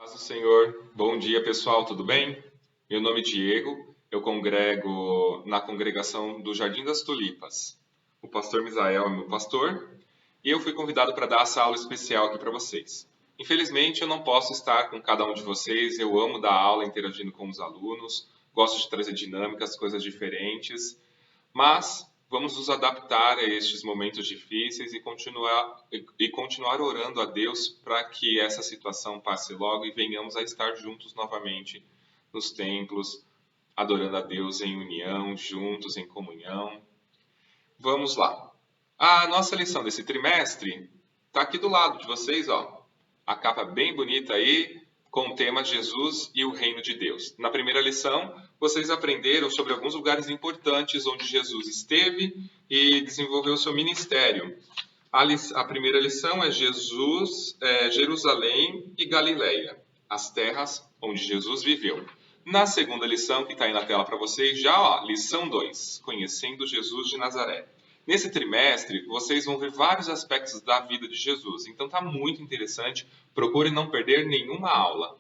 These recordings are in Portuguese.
Paz do Senhor, bom dia pessoal, tudo bem? Meu nome é Diego, eu congrego na congregação do Jardim das Tulipas. O pastor Misael é meu pastor e eu fui convidado para dar essa aula especial aqui para vocês. Infelizmente eu não posso estar com cada um de vocês, eu amo dar aula interagindo com os alunos, gosto de trazer dinâmicas, coisas diferentes, mas vamos nos adaptar a estes momentos difíceis e continuar orando a Deus para que essa situação passe logo e venhamos a estar juntos novamente nos templos, adorando a Deus em união, juntos em comunhão. Vamos lá. A nossa lição desse trimestre está aqui do lado de vocês, ó. A capa bem bonita aí, com o tema Jesus e o Reino de Deus. Na primeira lição, vocês aprenderam sobre alguns lugares importantes onde Jesus esteve e desenvolveu seu ministério. A primeira lição é Jerusalém e Galileia, as terras onde Jesus viveu. Na segunda lição, que está aí na tela para vocês, já, ó, lição 2, Conhecendo Jesus de Nazaré. Nesse trimestre, vocês vão ver vários aspectos da vida de Jesus, então está muito interessante, procure não perder nenhuma aula.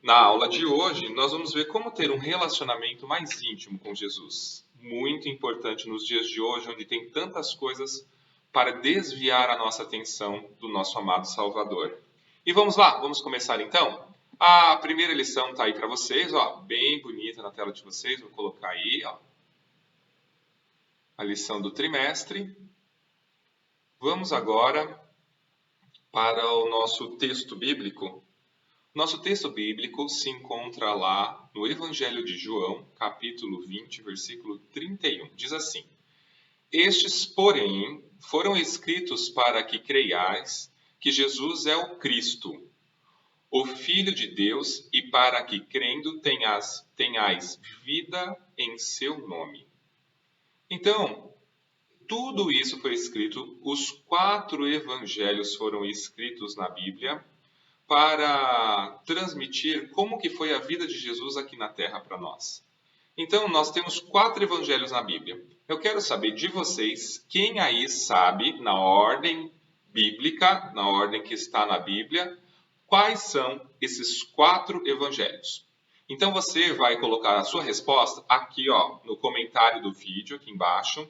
Na aula de hoje, nós vamos ver como ter um relacionamento mais íntimo com Jesus. Muito importante nos dias de hoje, onde tem tantas coisas para desviar a nossa atenção do nosso amado Salvador. E vamos lá, vamos começar então? A primeira lição está aí para vocês, ó, bem bonita na tela de vocês, vou colocar aí, ó, a lição do trimestre. Vamos agora para o nosso texto bíblico. Nosso texto bíblico se encontra lá no Evangelho de João, capítulo 20, versículo 31. Diz assim: Estes, porém, foram escritos para que creiais que Jesus é o Cristo, o Filho de Deus, e para que, crendo, tenhais vida em seu nome. Então, tudo isso foi escrito, os 4 evangelhos foram escritos na Bíblia para transmitir como que foi a vida de Jesus aqui na Terra para nós. Então, nós temos 4 evangelhos na Bíblia. Eu quero saber de vocês, quem aí sabe, na ordem bíblica, na ordem que está na Bíblia, quais são esses 4 evangelhos. Então, você vai colocar a sua resposta aqui, ó, no comentário do vídeo, aqui embaixo.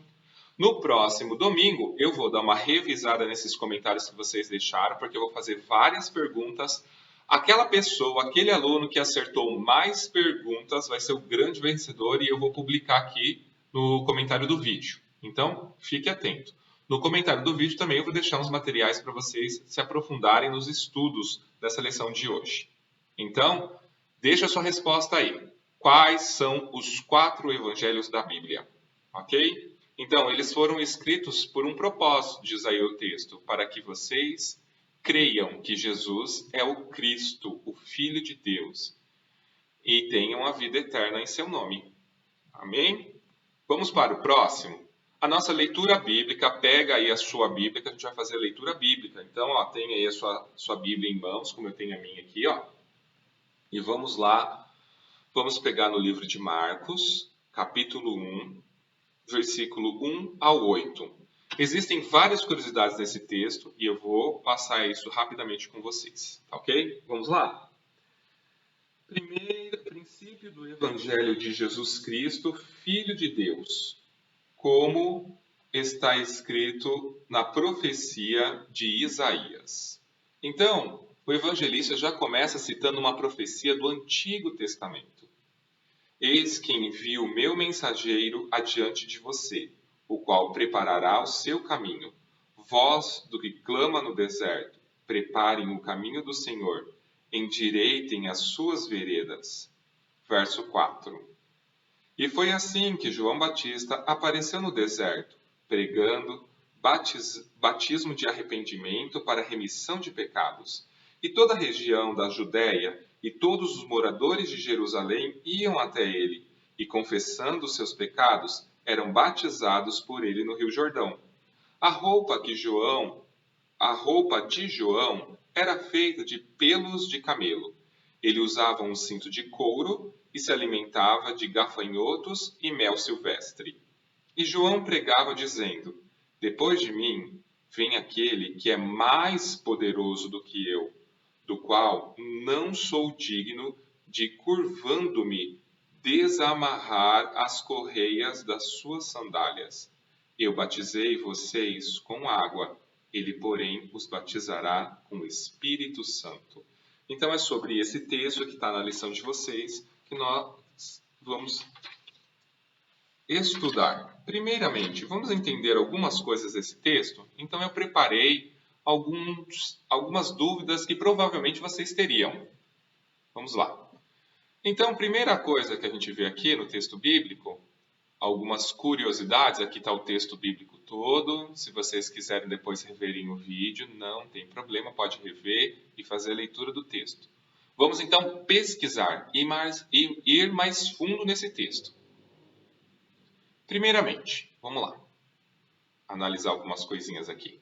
No próximo domingo, eu vou dar uma revisada nesses comentários que vocês deixaram, porque eu vou fazer várias perguntas. Aquela pessoa, aquele aluno que acertou mais perguntas vai ser o grande vencedor e eu vou publicar aqui no comentário do vídeo. Então, fique atento. No comentário do vídeo também eu vou deixar uns materiais para vocês se aprofundarem nos estudos dessa lição de hoje. Então, deixa a sua resposta aí. Quais são os 4 evangelhos da Bíblia? Ok? Então, eles foram escritos por um propósito, diz aí o texto, para que vocês creiam que Jesus é o Cristo, o Filho de Deus, e tenham a vida eterna em seu nome. Amém? Vamos para o próximo. A nossa leitura bíblica, pega aí a sua Bíblia, que a gente vai fazer a leitura bíblica. Então, ó, tem aí a sua Bíblia em mãos, como eu tenho a minha aqui, ó. E vamos lá, vamos pegar no livro de Marcos, capítulo 1, versículo 1 ao 8. Existem várias curiosidades nesse texto e eu vou passar isso rapidamente com vocês, tá ok? Vamos lá? Primeiro princípio do Evangelho de Jesus Cristo, Filho de Deus, como está escrito na profecia de Isaías. Então, o evangelista já começa citando uma profecia do Antigo Testamento. Eis que envio o meu mensageiro adiante de você, o qual preparará o seu caminho. Vós, do que clama no deserto, preparem o caminho do Senhor, endireitem as suas veredas. Verso 4. E foi assim que João Batista apareceu no deserto, pregando batismo de arrependimento para remissão de pecados. E toda a região da Judéia e todos os moradores de Jerusalém iam até ele, e confessando os seus pecados, eram batizados por ele no Rio Jordão. A roupa de João era feita de pelos de camelo. Ele usava um cinto de couro e se alimentava de gafanhotos e mel silvestre. E João pregava dizendo: Depois de mim vem aquele que é mais poderoso do que eu, do qual não sou digno de, curvando-me, desamarrar as correias das suas sandálias. Eu batizei vocês com água, ele, porém, os batizará com o Espírito Santo. Então é sobre esse texto que está na lição de vocês que nós vamos estudar. Primeiramente, vamos entender algumas coisas desse texto? Então eu preparei algumas dúvidas que provavelmente vocês teriam. Vamos lá. Então, primeira coisa que a gente vê aqui no texto bíblico, algumas curiosidades. Aqui está o texto bíblico todo. Se vocês quiserem depois reverem o vídeo, não tem problema, pode rever e fazer a leitura do texto. Vamos então pesquisar e ir mais fundo nesse texto. Primeiramente, vamos lá, analisar algumas coisinhas aqui.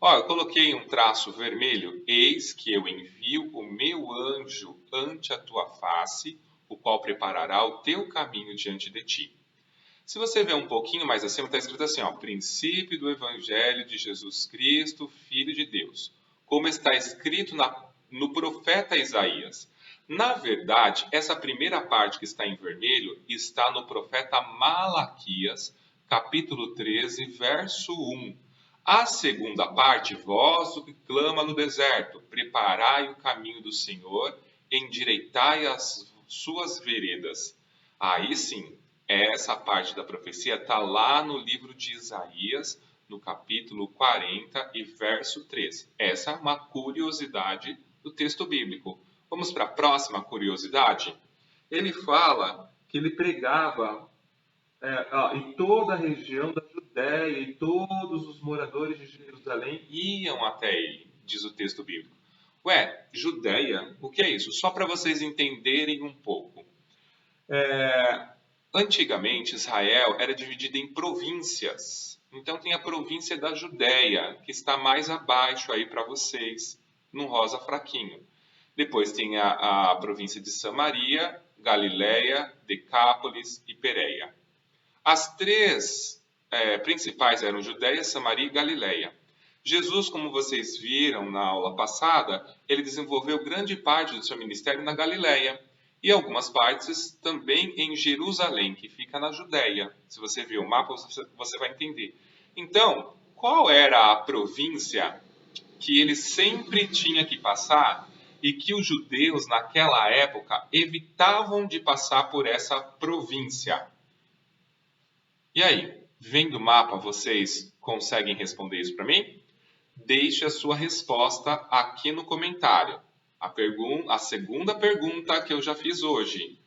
Eu coloquei um traço vermelho. Eis que eu envio o meu anjo ante a tua face, o qual preparará o teu caminho diante de ti. Se você ver um pouquinho mais acima, está escrito assim, princípio do Evangelho de Jesus Cristo, Filho de Deus. Como está escrito no profeta Isaías. Na verdade, essa primeira parte que está em vermelho está no profeta Malaquias, capítulo 13, verso 1. A segunda parte, vós o que clama no deserto, preparai o caminho do Senhor, endireitai as suas veredas. Aí sim, essa parte da profecia está lá no livro de Isaías, no capítulo 40 e verso 3. Essa é uma curiosidade do texto bíblico. Vamos para a próxima curiosidade? Ele fala que ele pregava em toda a região da Judéia e todos os moradores de Jerusalém iam até ele, diz o texto bíblico. Judéia, o que é isso? Só para vocês entenderem um pouco. Antigamente, Israel era dividida em províncias. Então tem a província da Judéia, que está mais abaixo aí para vocês, num rosa fraquinho. Depois tem a província de Samaria, Galiléia, Decápolis e Pérea. As três principais eram Judéia, Samaria e Galiléia. Jesus, como vocês viram na aula passada, ele desenvolveu grande parte do seu ministério na Galiléia e algumas partes também em Jerusalém, que fica na Judéia. Se você ver o mapa, você vai entender. Então, qual era a província que ele sempre tinha que passar e que os judeus, naquela época, evitavam de passar por essa província? E aí, vendo o mapa, vocês conseguem responder isso para mim? Deixe a sua resposta aqui no comentário. A segunda pergunta que eu já fiz hoje.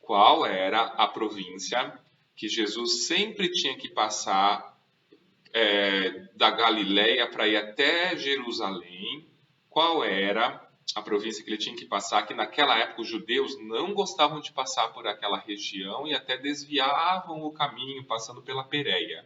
Qual era a província que Jesus sempre tinha que passar da Galiléia para ir até Jerusalém? Qual era a província que ele tinha que passar, que naquela época os judeus não gostavam de passar por aquela região e até desviavam o caminho passando pela Pérea?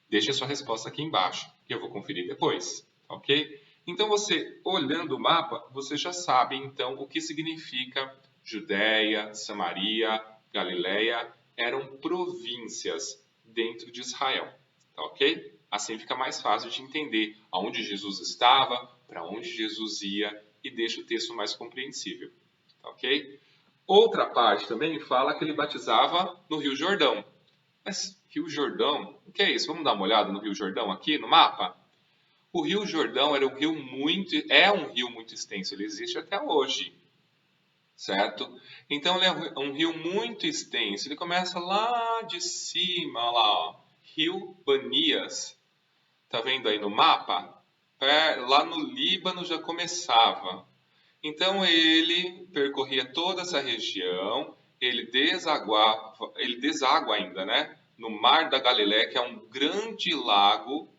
Deixe a sua resposta aqui embaixo, que eu vou conferir depois, ok? Então você, olhando o mapa, você já sabe então o que significa Judéia, Samaria, Galiléia, eram províncias dentro de Israel, tá ok? Assim fica mais fácil de entender aonde Jesus estava, para onde Jesus ia e deixa o texto mais compreensível, tá ok? Outra parte também fala que ele batizava no Rio Jordão. Mas Rio Jordão, o que é isso? Vamos dar uma olhada no Rio Jordão aqui no mapa? O Rio Jordão é um rio muito extenso, ele existe até hoje, certo? Então ele é um rio muito extenso, ele começa lá de cima, lá, Rio Banias. Tá vendo aí no mapa? Lá no Líbano já começava. Então ele percorria toda essa região, ele deságua ainda, né? No Mar da Galileia, que é um grande lago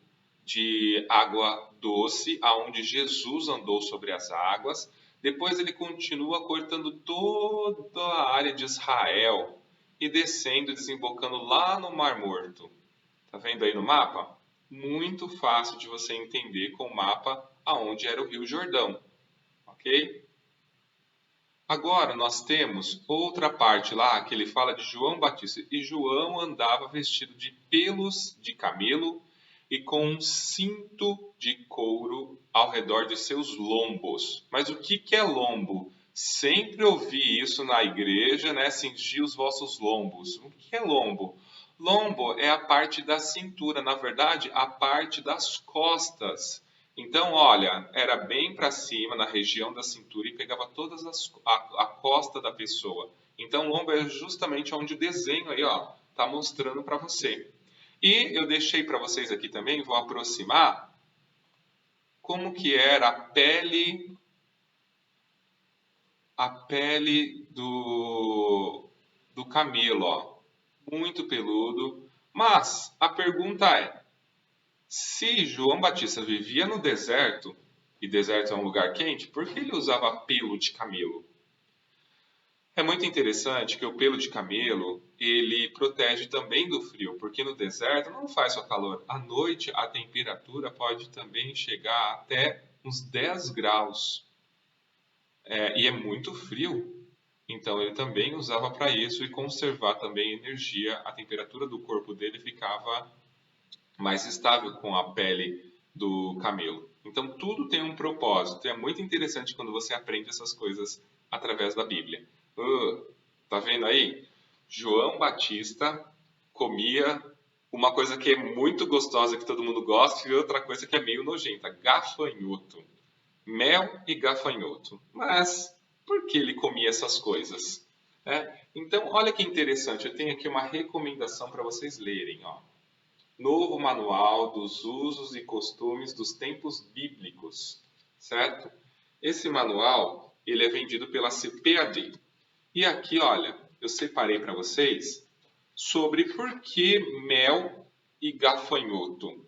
de água doce, aonde Jesus andou sobre as águas. Depois ele continua cortando toda a área de Israel e descendo, desembocando lá no Mar Morto. Tá vendo aí no mapa? Muito fácil de você entender com o mapa aonde era o Rio Jordão, ok? Agora nós temos outra parte lá que ele fala de João Batista. E João andava vestido de pelos de camelo e com um cinto de couro ao redor de seus lombos. Mas o que é lombo? Sempre ouvi isso na igreja, né? Cingir os vossos lombos. O que é lombo? Lombo é a parte da cintura, na verdade, a parte das costas. Então, olha, era bem para cima, na região da cintura, e pegava a costa da pessoa. Então, lombo é justamente onde o desenho aí, ó, tá mostrando para você. E eu deixei para vocês aqui também, vou aproximar, como que era a pele do camelo, ó. Muito peludo. Mas a pergunta é, se João Batista vivia no deserto, e deserto é um lugar quente, por que ele usava pelo de camelo? É muito interessante que o pelo de camelo, ele protege também do frio, porque no deserto não faz só calor. À noite a temperatura pode também chegar até uns 10 graus. E é muito frio. Então ele também usava para isso e conservar também energia. A temperatura do corpo dele ficava mais estável com a pele do camelo. Então tudo tem um propósito. É muito interessante quando você aprende essas coisas através da Bíblia. Tá vendo aí? João Batista comia uma coisa que é muito gostosa, que todo mundo gosta, e outra coisa que é meio nojenta, gafanhoto. Mel e gafanhoto. Mas por que ele comia essas coisas? Então, olha que interessante, eu tenho aqui uma recomendação para vocês lerem. Ó. Novo Manual dos Usos e Costumes dos Tempos Bíblicos, certo? Esse manual, ele é vendido pela CPAD. E aqui, olha, eu separei para vocês sobre por que mel e gafanhoto.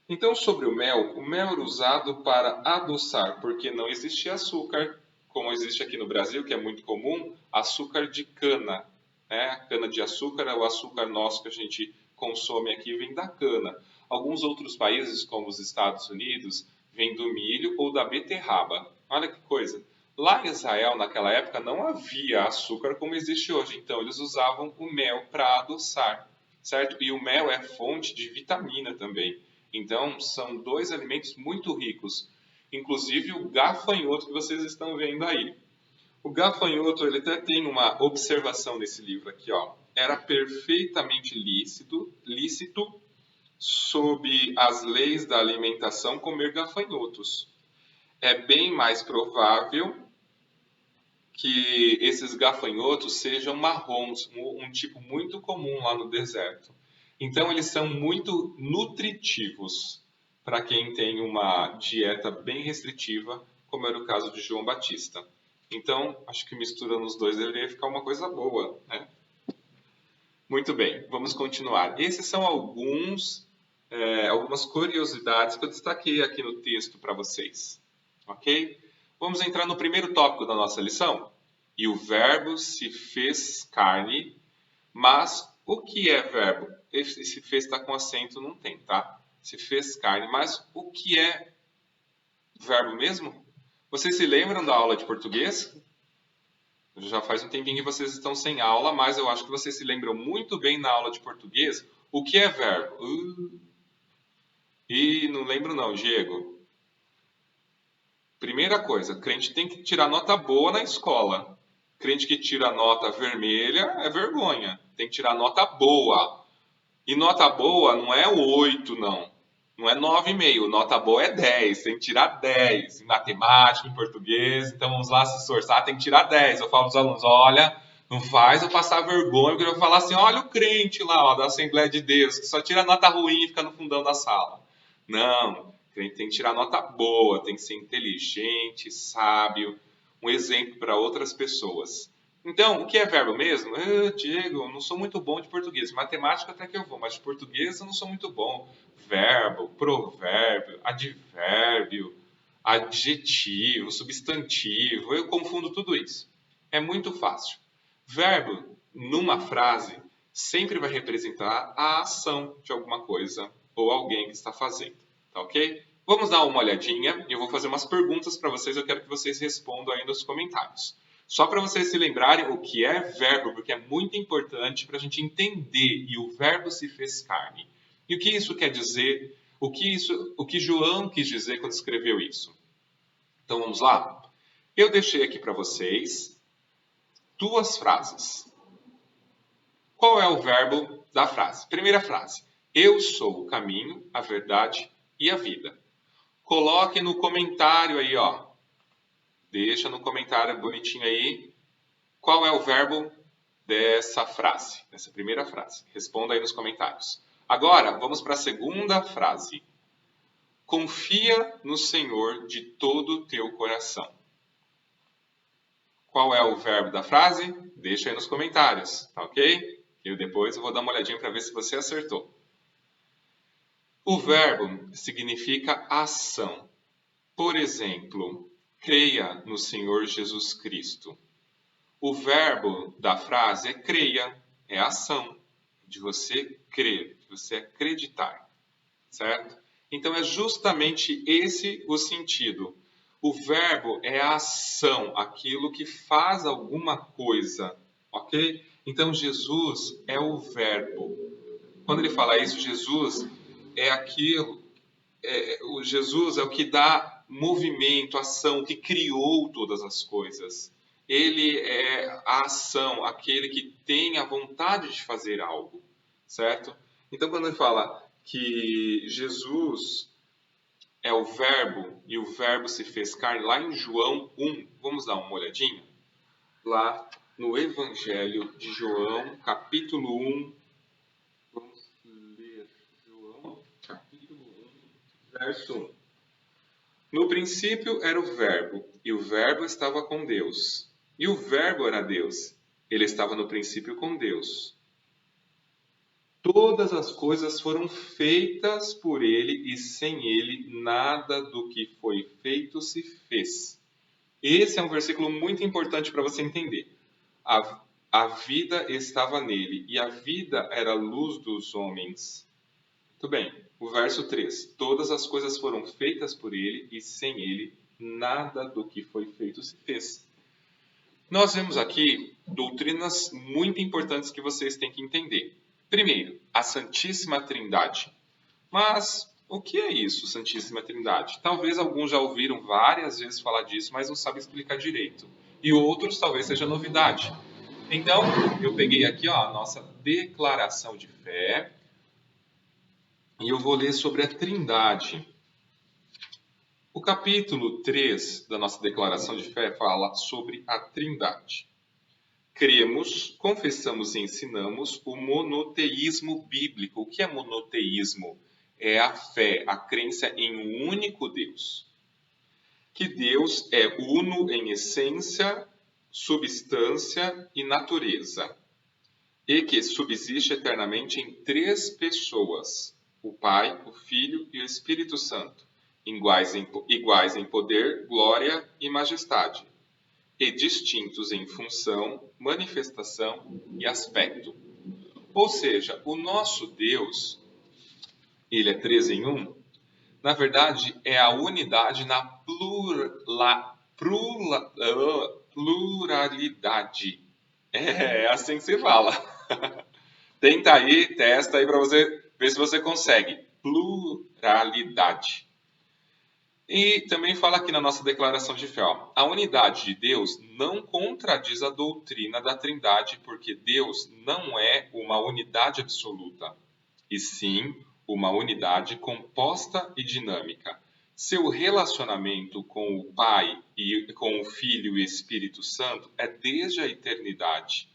Então, sobre o mel era usado para adoçar, porque não existia açúcar, como existe aqui no Brasil, que é muito comum, açúcar de cana. Né? Cana de açúcar, o açúcar nosso que a gente consome aqui vem da cana. Alguns outros países, como os Estados Unidos, vem do milho ou da beterraba. Olha que coisa! Lá em Israel, naquela época, não havia açúcar como existe hoje, então eles usavam o mel para adoçar, certo? E o mel é fonte de vitamina também. Então, são dois alimentos muito ricos. Inclusive o gafanhoto que vocês estão vendo aí. O gafanhoto, ele até tem uma observação nesse livro aqui, ó. Era perfeitamente lícito sob as leis da alimentação comer gafanhotos. É bem mais provável que esses gafanhotos sejam marrons, um tipo muito comum lá no deserto. Então, eles são muito nutritivos para quem tem uma dieta bem restritiva, como era o caso de João Batista. Então, acho que misturando os dois deveria ficar uma coisa boa, né? Muito bem, vamos continuar. Esses são algumas curiosidades que eu destaquei aqui no texto para vocês, ok? Vamos entrar no primeiro tópico da nossa lição. E o verbo se fez carne, mas o que é verbo? Esse fez está com acento, não tem, tá? Se fez carne, mas o que é verbo mesmo? Vocês se lembram da aula de português? Já faz um tempinho que vocês estão sem aula, mas eu acho que vocês se lembram muito bem na aula de português o que é verbo. Não lembro não, Diego. Primeira coisa, crente tem que tirar nota boa na escola. Crente que tira nota vermelha é vergonha. Tem que tirar nota boa. E nota boa não é 8, não. Não é 9,5. Nota boa é 10. Tem que tirar 10. Em matemática, em português. Então vamos lá se esforçar. Tem que tirar 10. Eu falo para os alunos, olha, não faz eu passar vergonha. Porque eu vou falar assim, olha o crente lá, ó, da Assembleia de Deus, que só tira nota ruim e fica no fundão da sala. Não. Crente tem que tirar nota boa. Tem que ser inteligente, sábio. Um exemplo para outras pessoas. Então, o que é verbo mesmo? Diego, eu não sou muito bom de português. Matemática até que eu vou, mas de português eu não sou muito bom. Verbo, provérbio, advérbio, adjetivo, substantivo, eu confundo tudo isso. É muito fácil. Verbo, numa frase, sempre vai representar a ação de alguma coisa ou alguém que está fazendo. Tá ok? Vamos dar uma olhadinha e eu vou fazer umas perguntas para vocês. Eu quero que vocês respondam aí nos comentários. Só para vocês se lembrarem o que é verbo, porque é muito importante para a gente entender. E o verbo se fez carne. E o que isso quer dizer? O que João quis dizer quando escreveu isso? Então vamos lá? Eu deixei aqui para vocês 2 frases. Qual é o verbo da frase? Primeira frase. Eu sou o caminho, a verdade e a vida. Coloque no comentário aí, ó. Deixa no comentário bonitinho aí. Qual é o verbo dessa frase? Dessa primeira frase. Responda aí nos comentários. Agora, vamos para a segunda frase. Confia no Senhor de todo o teu coração. Qual é o verbo da frase? Deixa aí nos comentários, tá ok? Depois eu vou dar uma olhadinha para ver se você acertou. O verbo significa ação. Por exemplo, creia no Senhor Jesus Cristo. O verbo da frase é creia, é ação, de você crer, de você acreditar, certo? Então é justamente esse o sentido. O verbo é a ação, aquilo que faz alguma coisa, ok? Então Jesus é o verbo. Quando ele fala isso, Jesus é aquilo, o Jesus é o que dá movimento, ação, que criou todas as coisas. Ele é a ação, aquele que tem a vontade de fazer algo, certo? Então quando ele fala que Jesus é o verbo e o verbo se fez carne, lá em João 1, vamos dar uma olhadinha? Lá no Evangelho de João, capítulo 1, vamos ler João, capítulo 1, verso 1. No princípio era o verbo, e o verbo estava com Deus, e o verbo era Deus. Ele estava no princípio com Deus. Todas as coisas foram feitas por ele, e sem ele nada do que foi feito se fez. Esse é um versículo muito importante para você entender. A vida estava nele, e a vida era a luz dos homens. Muito bem. O verso 3. Todas as coisas foram feitas por ele, e sem ele nada do que foi feito se fez. Nós vemos aqui doutrinas muito importantes que vocês têm que entender. Primeiro, a Santíssima Trindade. Mas o que é isso, Santíssima Trindade? Talvez alguns já ouviram várias vezes falar disso, mas não sabem explicar direito. E outros talvez seja novidade. Então, eu peguei aqui a nossa declaração de fé e eu vou ler sobre a Trindade. O capítulo 3 da nossa declaração de fé fala sobre a Trindade. Cremos, confessamos e ensinamos o monoteísmo bíblico. O que é monoteísmo? É a fé, a crença em um único Deus. Que Deus é uno em essência, substância e natureza. E que subsiste eternamente em 3 pessoas, o Pai, o Filho e o Espírito Santo, iguais em poder, glória e majestade, e distintos em função, manifestação e aspecto. Ou seja, o nosso Deus, ele é 3 em 1, na verdade é a unidade na pluralidade. É assim que se fala. Tenta aí, testa aí para você ver se você consegue. Pluralidade. E também fala aqui na nossa declaração de fé, ó, a unidade de Deus não contradiz a doutrina da Trindade, porque Deus não é uma unidade absoluta, e sim uma unidade composta e dinâmica. Seu relacionamento com o Pai e com o Filho e o Espírito Santo é desde a eternidade.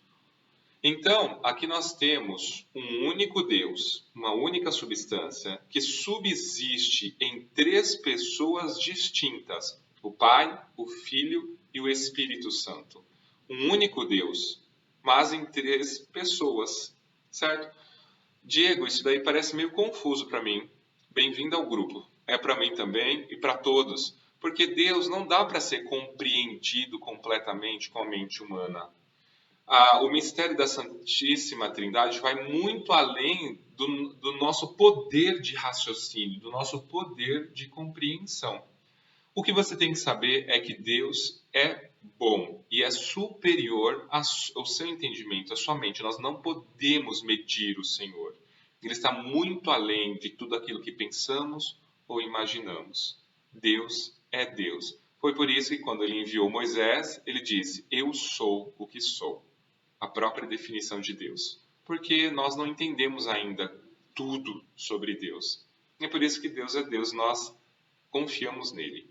Então, aqui nós temos um único Deus, uma única substância, que subsiste em 3 pessoas distintas: o Pai, o Filho e o Espírito Santo. Um único Deus, mas em 3 pessoas, certo? Diego, isso daí parece meio confuso para mim. Bem-vindo ao grupo. É para mim também e para todos, porque Deus não dá para ser compreendido completamente com a mente humana. O mistério da Santíssima Trindade vai muito além do nosso poder de raciocínio, do nosso poder de compreensão. O que você tem que saber é que Deus é bom e é superior ao seu entendimento, à sua mente. Nós não podemos medir o Senhor. Ele está muito além de tudo aquilo que pensamos ou imaginamos. Deus é Deus. Foi por isso que quando ele enviou Moisés, ele disse: Eu sou o que sou. A própria definição de Deus. Porque nós não entendemos ainda tudo sobre Deus. É por isso que Deus é Deus, nós confiamos nele.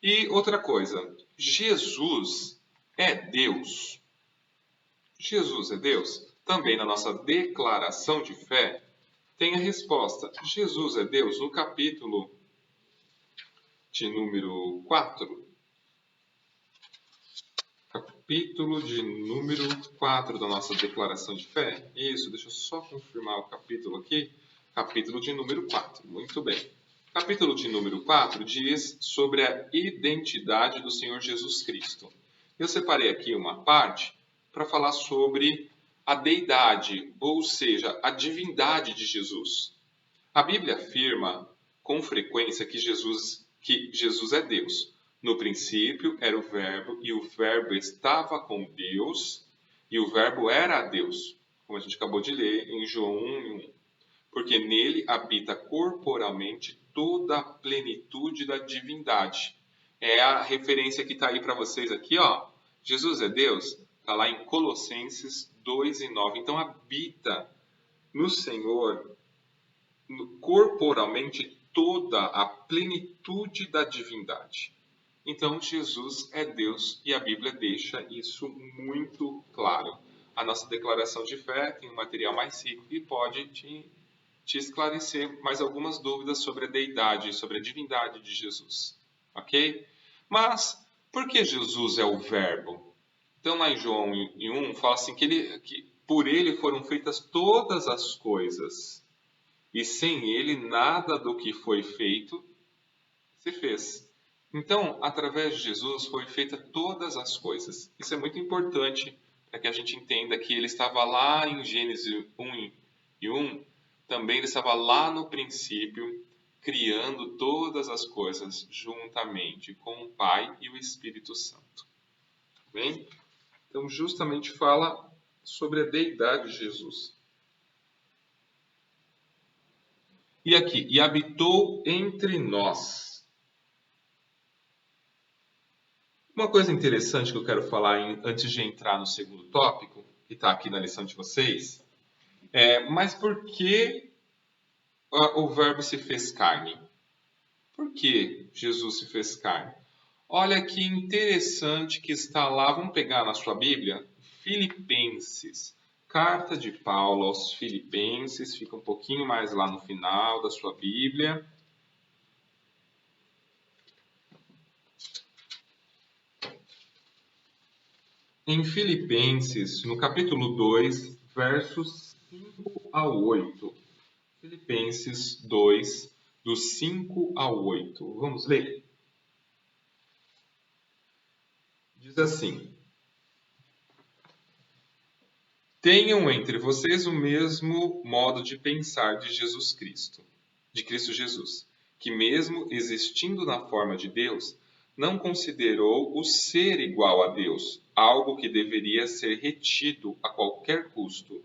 E outra coisa, Jesus é Deus. Jesus é Deus? Também na nossa declaração de fé, tem a resposta. Jesus é Deus no capítulo de número 4. Capítulo de número 4 da nossa declaração de fé. Isso, deixa eu só confirmar o capítulo aqui. Capítulo de número 4. Muito bem. Capítulo de número 4 diz sobre a identidade do Senhor Jesus Cristo. Eu separei aqui uma parte para falar sobre a deidade, ou seja, a divindade de Jesus. A Bíblia afirma com frequência que Jesus é Deus. No princípio era o Verbo, e o Verbo estava com Deus, e o Verbo era Deus, como a gente acabou de ler em João 1:1. Porque nele habita corporalmente toda a plenitude da divindade. É a referência que está aí para vocês aqui, ó. Jesus é Deus, está lá em Colossenses 2:9. Então habita no Senhor corporalmente toda a plenitude da divindade. Então Jesus é Deus e a Bíblia deixa isso muito claro. A nossa declaração de fé tem um material mais rico e pode te esclarecer mais algumas dúvidas sobre a deidade, sobre a divindade de Jesus. Ok? Mas por que Jesus é o Verbo? Então lá em João 1 fala assim que por ele foram feitas todas as coisas. E sem ele, nada do que foi feito se fez. Então, através de Jesus, foi feita todas as coisas. Isso é muito importante para que a gente entenda que ele estava lá em Gênesis 1:1, também ele estava lá no princípio, criando todas as coisas juntamente com o Pai e o Espírito Santo. Bem? Então, justamente fala sobre a deidade de Jesus. E aqui, e habitou entre nós. Uma coisa interessante que eu quero falar antes de entrar no segundo tópico, que está aqui na lição de vocês, mas por que o Verbo se fez carne? Por que Jesus se fez carne? Olha que interessante que está lá, vamos pegar na sua Bíblia, Filipenses. Carta de Paulo aos Filipenses, fica um pouquinho mais lá no final da sua Bíblia. Em Filipenses, no capítulo 2, versos 5 ao 8. Filipenses 2, do 5 ao 8. Vamos ler? Diz assim: Tenham entre vocês o mesmo modo de pensar de Jesus Cristo, de Cristo Jesus, que mesmo existindo na forma de Deus, não considerou o ser igual a Deus, algo que deveria ser retido a qualquer custo.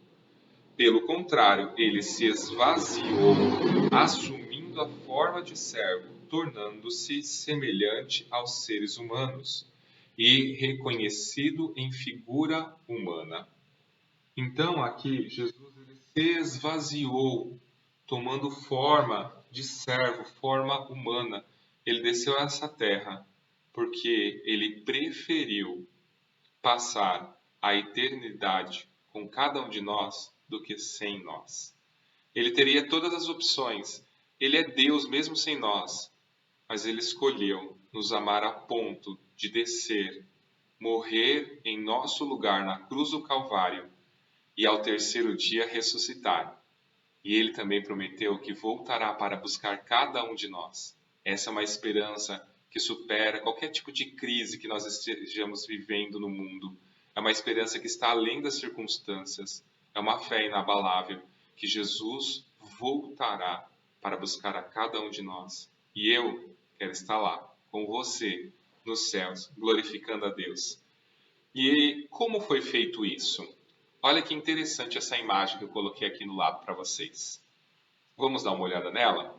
Pelo contrário, ele se esvaziou, assumindo a forma de servo, tornando-se semelhante aos seres humanos e reconhecido em figura humana. Então, aqui, Jesus ele se esvaziou, tomando forma de servo, forma humana. Ele desceu a essa terra porque ele preferiu passar a eternidade com cada um de nós do que sem nós. Ele teria todas as opções. Ele é Deus mesmo sem nós, mas ele escolheu nos amar a ponto de descer, morrer em nosso lugar na cruz do Calvário e ao terceiro dia ressuscitar. E ele também prometeu que voltará para buscar cada um de nós. Essa é uma esperança que supera qualquer tipo de crise que nós estejamos vivendo no mundo. É uma esperança que está além das circunstâncias. É uma fé inabalável que Jesus voltará para buscar a cada um de nós. E eu quero estar lá com você nos céus, glorificando a Deus. E como foi feito isso? Olha que interessante essa imagem que eu coloquei aqui no lado para vocês. Vamos dar uma olhada nela?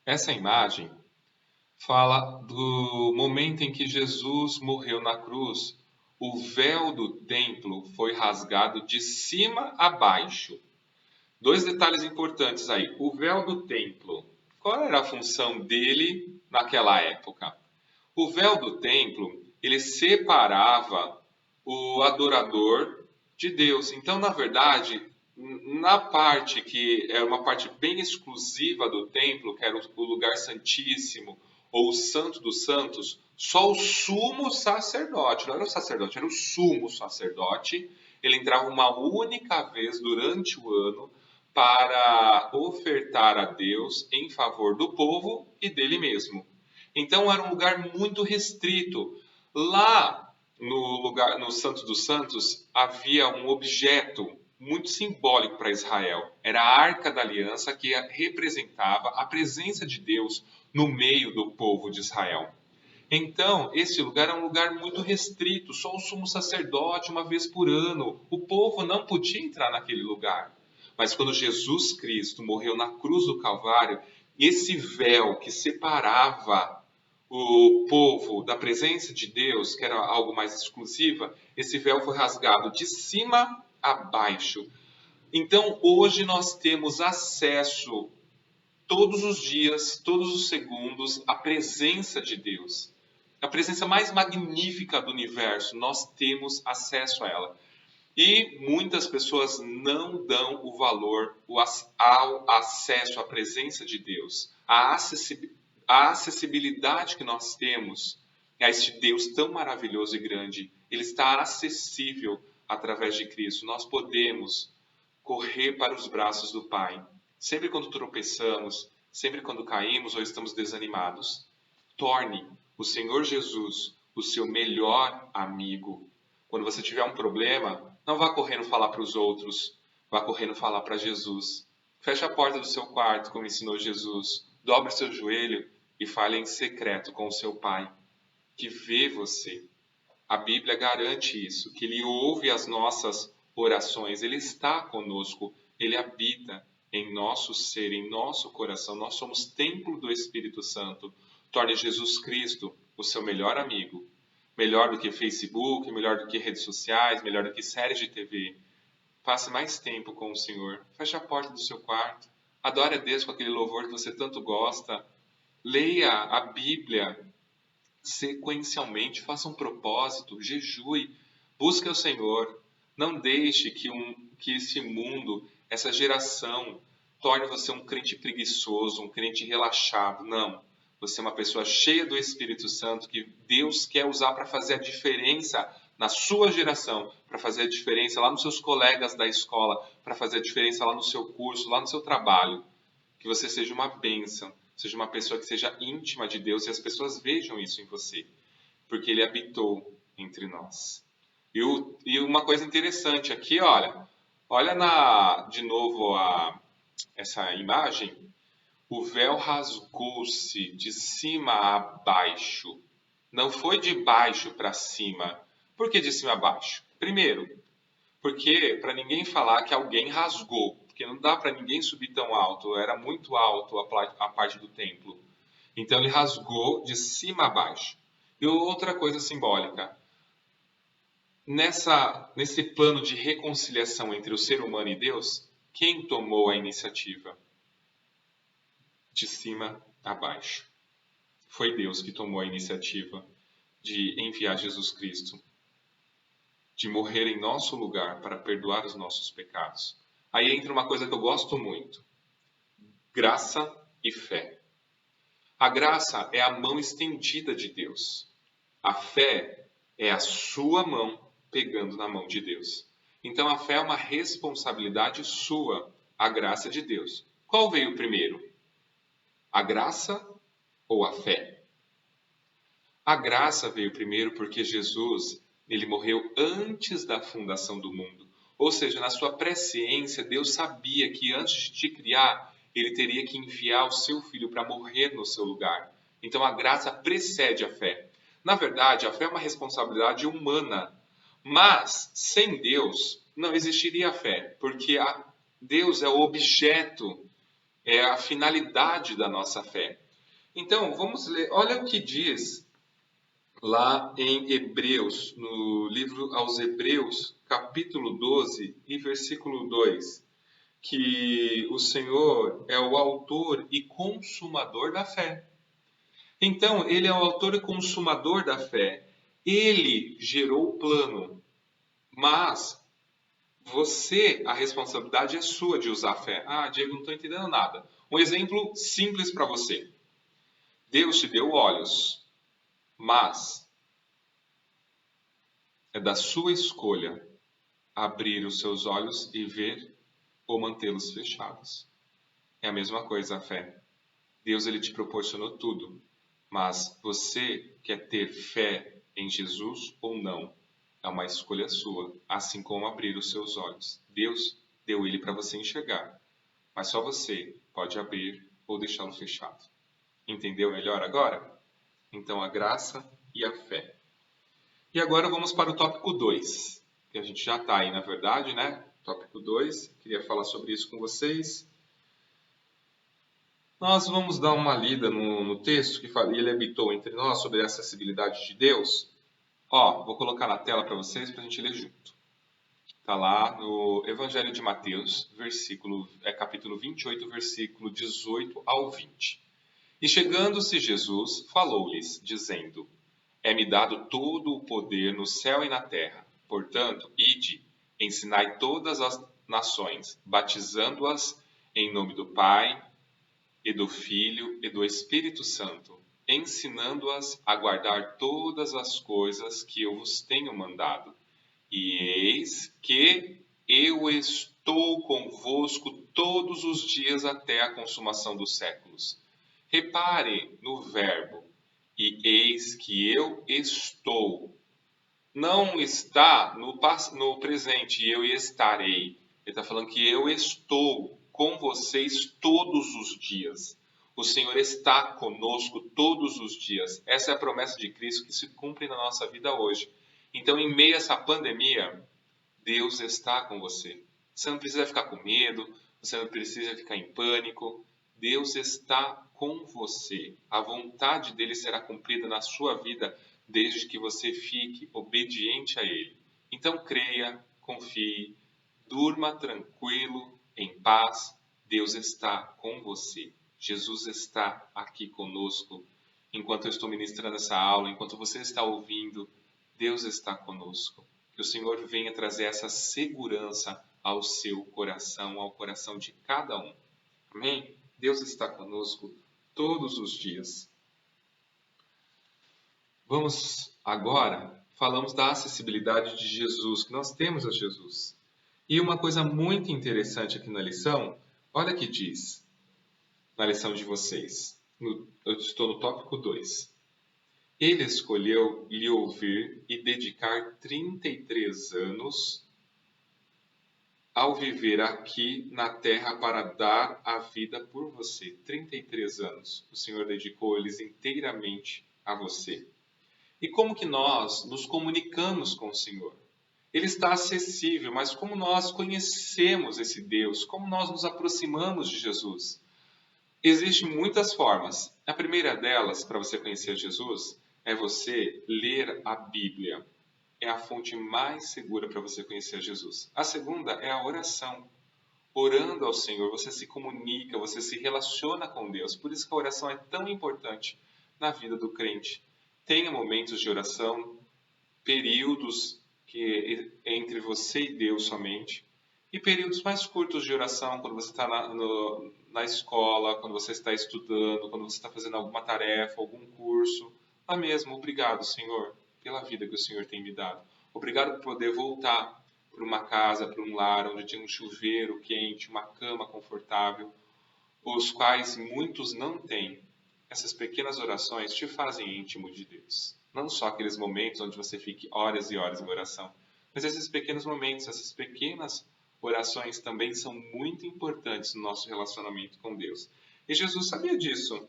Essa imagem fala do momento em que Jesus morreu na cruz. O véu do templo foi rasgado de cima a baixo. Dois detalhes importantes aí. O véu do templo, qual era a função dele naquela época? O véu do templo, ele separava o adorador de Deus. Então, na verdade, na parte que era uma parte bem exclusiva do templo, que era o lugar santíssimo ou o santo dos santos, só o sumo sacerdote, não era o sacerdote, era o sumo sacerdote, ele entrava uma única vez durante o ano para ofertar a Deus em favor do povo e dele mesmo. Então era um lugar muito restrito. Lá no lugar, no Santo dos Santos, havia um objeto muito simbólico para Israel. Era a Arca da Aliança, que representava a presença de Deus no meio do povo de Israel. Então, esse lugar é um lugar muito restrito, só o sumo sacerdote uma vez por ano. O povo não podia entrar naquele lugar. Mas quando Jesus Cristo morreu na cruz do Calvário, esse véu que separava o povo da presença de Deus, que era algo mais exclusiva, esse véu foi rasgado de cima a baixo. Então, hoje nós temos acesso todos os dias, todos os segundos, à presença de Deus. A presença mais magnífica do universo, nós temos acesso a ela. E muitas pessoas não dão o valor ao acesso à presença de Deus, à acessibilidade que nós temos a este Deus tão maravilhoso e grande. Ele está acessível através de Cristo. Nós podemos correr para os braços do Pai. Sempre quando tropeçamos, sempre quando caímos ou estamos desanimados, torne o Senhor Jesus o seu melhor amigo. Quando você tiver um problema, não vá correndo falar para os outros, vá correndo falar para Jesus. Feche a porta do seu quarto, como ensinou Jesus. Dobre seu joelho e fale em secreto com o seu Pai, que vê você. A Bíblia garante isso, que Ele ouve as nossas orações, Ele está conosco, Ele habita em nosso ser, em nosso coração. Nós somos templo do Espírito Santo. Torne Jesus Cristo o seu melhor amigo. Melhor do que Facebook, melhor do que redes sociais, melhor do que séries de TV. Passe mais tempo com o Senhor. Feche a porta do seu quarto. Adore a Deus com aquele louvor que você tanto gosta. Leia a Bíblia sequencialmente. Faça um propósito. Jejue. Busque o Senhor. Não deixe que esse mundo, essa geração, torne você um crente preguiçoso, um crente relaxado. Não. Você é uma pessoa cheia do Espírito Santo que Deus quer usar para fazer a diferença na sua geração, para fazer a diferença lá nos seus colegas da escola, para fazer a diferença lá no seu curso, lá no seu trabalho. Que você seja uma bênção, seja uma pessoa que seja íntima de Deus e as pessoas vejam isso em você, porque Ele habitou entre nós. E uma coisa interessante aqui, olha de novo essa imagem. O véu rasgou-se de cima a baixo. Não foi de baixo para cima. Por que de cima a baixo? Primeiro, porque para ninguém falar que alguém rasgou, porque não dá para ninguém subir tão alto, era muito alto a parte do templo. Então ele rasgou de cima a baixo. E outra coisa simbólica, nesse plano de reconciliação entre o ser humano e Deus, quem tomou a iniciativa? De cima a baixo. Foi Deus que tomou a iniciativa de enviar Jesus Cristo, de morrer em nosso lugar para perdoar os nossos pecados. Aí entra uma coisa que eu gosto muito: graça e fé. A graça é a mão estendida de Deus. A fé é a sua mão pegando na mão de Deus. Então a fé é uma responsabilidade sua, a graça de Deus. Qual veio primeiro? A graça ou a fé? A graça veio primeiro porque Jesus, ele morreu antes da fundação do mundo. Ou seja, na sua presciência, Deus sabia que antes de te criar, ele teria que enviar o seu filho para morrer no seu lugar. Então a graça precede a fé. Na verdade, a fé é uma responsabilidade humana. Mas, sem Deus, não existiria a fé, porque Deus é o objeto, é a finalidade da nossa fé. Então, vamos ler, olha o que diz lá em Hebreus, no livro aos Hebreus, capítulo 12 e versículo 2, que o Senhor é o autor e consumador da fé. Então, ele é o autor e consumador da fé. Ele gerou o plano, mas a responsabilidade é sua de usar a fé. Ah, Diego, não estou entendendo nada. Um exemplo simples para você. Deus te deu olhos, mas é da sua escolha abrir os seus olhos e ver ou mantê-los fechados. É a mesma coisa a fé. Deus ele te proporcionou tudo, mas você quer ter fé em Jesus ou não? É uma escolha sua, assim como abrir os seus olhos. Deus deu ele para você enxergar, mas só você pode abrir ou deixá-lo fechado. Entendeu melhor agora? Então, a graça e a fé. E agora vamos para o tópico 2, que a gente já está aí, na verdade, né? Tópico 2, queria falar sobre isso com vocês. Nós vamos dar uma lida no texto que fala, ele habitou entre nós, sobre a acessibilidade de Deus. Ó, vou colocar na tela para vocês para a gente ler junto. Está lá no Evangelho de Mateus, capítulo 28, versículo 18 ao 20. E chegando-se Jesus, falou-lhes, dizendo: É-me dado todo o poder no céu e na terra. Portanto, ide, ensinai todas as nações, batizando-as em nome do Pai, e do Filho e do Espírito Santo, ensinando-as a guardar todas as coisas que eu vos tenho mandado. E eis que eu estou convosco todos os dias até a consumação dos séculos. Repare no verbo, e eis que eu estou. Não está no presente, eu estarei. Ele está falando que eu estou com vocês todos os dias. O Senhor está conosco todos os dias. Essa é a promessa de Cristo que se cumpre na nossa vida hoje. Então, em meio a essa pandemia, Deus está com você. Você não precisa ficar com medo, você não precisa ficar em pânico. Deus está com você. A vontade dele será cumprida na sua vida desde que você fique obediente a ele. Então creia, confie, durma tranquilo, em paz. Deus está com você. Jesus está aqui conosco. Enquanto eu estou ministrando essa aula, enquanto você está ouvindo, Deus está conosco. Que o Senhor venha trazer essa segurança ao seu coração, ao coração de cada um. Amém? Deus está conosco todos os dias. Falamos da acessibilidade de Jesus, que nós temos a Jesus. E uma coisa muito interessante aqui na lição, olha que diz, na lição de vocês. Eu estou no tópico 2. Ele escolheu lhe ouvir e dedicar 33 anos ao viver aqui na terra para dar a vida por você. 33 anos o Senhor dedicou eles inteiramente a você. E como que nós nos comunicamos com o Senhor? Ele está acessível, mas como nós conhecemos esse Deus? Como nós nos aproximamos de Jesus? Existem muitas formas. A primeira delas, para você conhecer Jesus, é você ler a Bíblia. É a fonte mais segura para você conhecer Jesus. A segunda é a oração. Orando ao Senhor, você se comunica, você se relaciona com Deus. Por isso que a oração é tão importante na vida do crente. Tenha momentos de oração, períodos entre você e Deus somente, e períodos mais curtos de oração, quando você está na escola, quando você está estudando, quando você está fazendo alguma tarefa, algum curso. Lá mesmo, obrigado, Senhor, pela vida que o Senhor tem me dado. Obrigado por poder voltar para uma casa, para um lar, onde tem um chuveiro quente, uma cama confortável, os quais muitos não têm. Essas pequenas orações te fazem íntimo de Deus. Não só aqueles momentos onde você fique horas e horas em oração, mas esses pequenos momentos, essas pequenas orações também são muito importantes no nosso relacionamento com Deus. E Jesus sabia disso.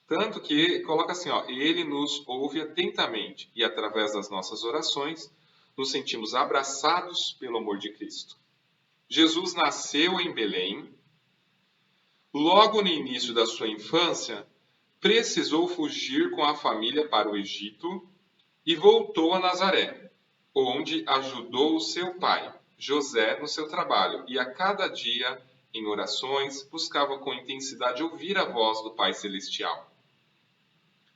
Tanto que coloca assim, ó, ele nos ouve atentamente e através das nossas orações nos sentimos abraçados pelo amor de Cristo. Jesus nasceu em Belém. Logo no início da sua infância, precisou fugir com a família para o Egito e voltou a Nazaré, onde ajudou seu pai, José, no seu trabalho, e a cada dia, em orações, buscava com intensidade ouvir a voz do Pai Celestial.